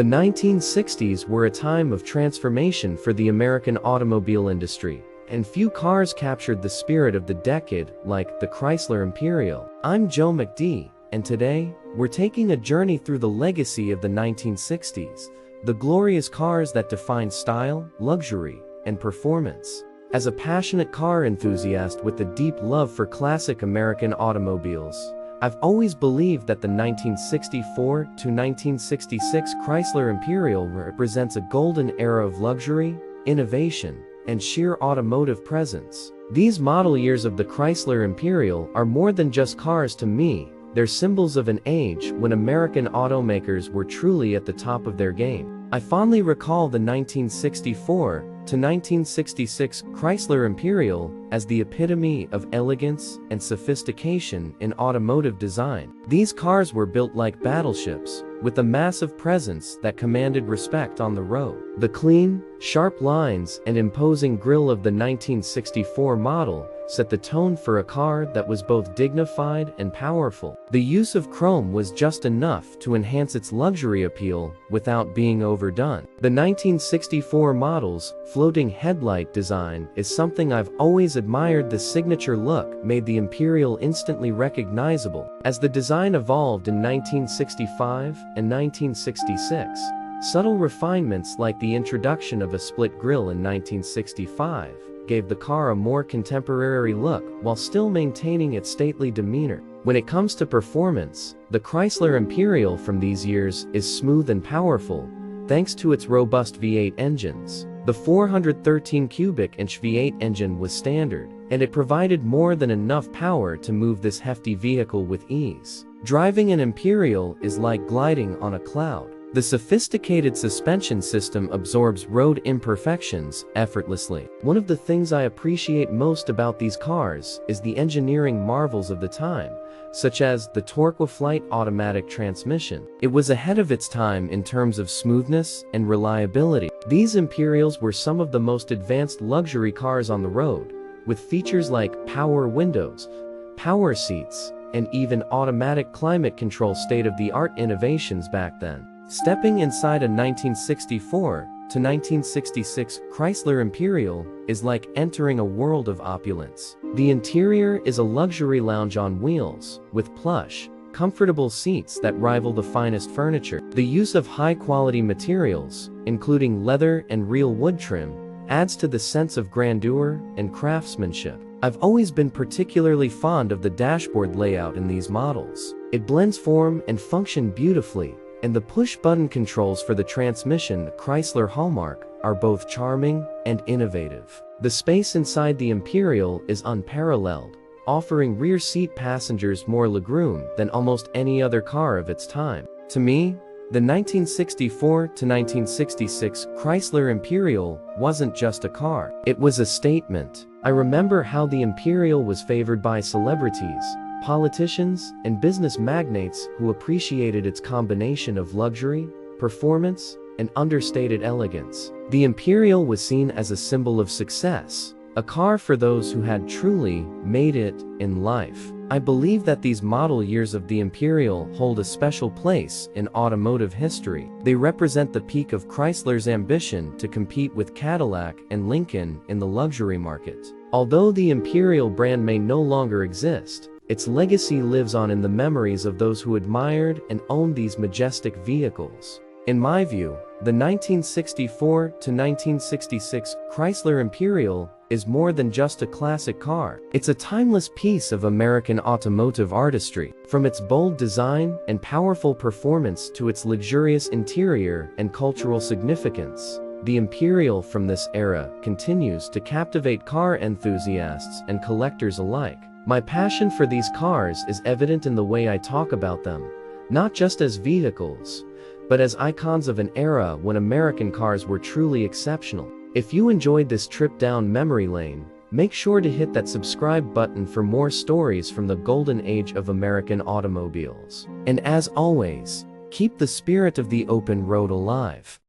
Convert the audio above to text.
The 1960s were a time of transformation for the American automobile industry, and few cars captured the spirit of the decade like the Chrysler Imperial. I'm Joe McD, and today, we're taking a journey through the legacy of the 1960s, the glorious cars that defined style, luxury, and performance. As a passionate car enthusiast with a deep love for classic American automobiles, I've always believed that the 1964 to 1966 Chrysler Imperial represents a golden era of luxury, innovation, and sheer automotive presence. These model years of the Chrysler Imperial are more than just cars to me, they're symbols of an age when American automakers were truly at the top of their game. I fondly recall the 1964 to 1966 Chrysler Imperial as the epitome of elegance and sophistication in automotive design. These cars were built like battleships, with a massive presence that commanded respect on the road. The clean, sharp lines and imposing grille of the 1964 model set the tone for a car that was both dignified and powerful. The use of chrome was just enough to enhance its luxury appeal without being overdone. The 1964 model's floating headlight design is something I've always admired. The signature look made the Imperial instantly recognizable. As the design evolved in 1965 and 1966, subtle refinements like the introduction of a split grille in 1965 gave the car a more contemporary look while still maintaining its stately demeanor. When it comes to performance, the Chrysler Imperial from these years is smooth and powerful, thanks to its robust V8 engines. The 413 cubic inch V8 engine was standard, and it provided more than enough power to move this hefty vehicle with ease. Driving an Imperial is like gliding on a cloud. The sophisticated suspension system absorbs road imperfections effortlessly. One of the things I appreciate most about these cars is the engineering marvels of the time, such as the TorqueFlite automatic transmission. It was ahead of its time in terms of smoothness and reliability. These Imperials were some of the most advanced luxury cars on the road, with features like power windows, power seats, and even automatic climate control. State-of-the-art innovations back then. Stepping inside a 1964 to 1966 Chrysler Imperial is like entering a world of opulence. The interior is a luxury lounge on wheels, with plush, comfortable seats that rival the finest furniture. The use of high-quality materials, including leather and real wood trim, adds to the sense of grandeur and craftsmanship. I've always been particularly fond of the dashboard layout in these models. It blends form and function beautifully, and the push-button controls for the transmission Chrysler hallmark are both charming and innovative. The space inside the Imperial is unparalleled, offering rear seat passengers more legroom than almost any other car of its time. To me, the 1964 to 1966 Chrysler Imperial wasn't just a car, it was a statement. I remember how the Imperial was favored by celebrities, politicians, and business magnates who appreciated its combination of luxury, performance, and understated elegance. The Imperial was seen as a symbol of success, a car for those who had truly made it in life. I believe that these model years of the Imperial hold a special place in automotive history. They represent the peak of Chrysler's ambition to compete with Cadillac and Lincoln in the luxury market. Although the Imperial brand may no longer exist, its legacy lives on in the memories of those who admired and owned these majestic vehicles. In my view, the 1964 to 1966 Chrysler Imperial is more than just a classic car. It's a timeless piece of American automotive artistry. From its bold design and powerful performance to its luxurious interior and cultural significance, the Imperial from this era continues to captivate car enthusiasts and collectors alike. My passion for these cars is evident in the way I talk about them, not just as vehicles, but as icons of an era when American cars were truly exceptional. If you enjoyed this trip down memory lane, make sure to hit that subscribe button for more stories from the golden age of American automobiles. And as always, keep the spirit of the open road alive.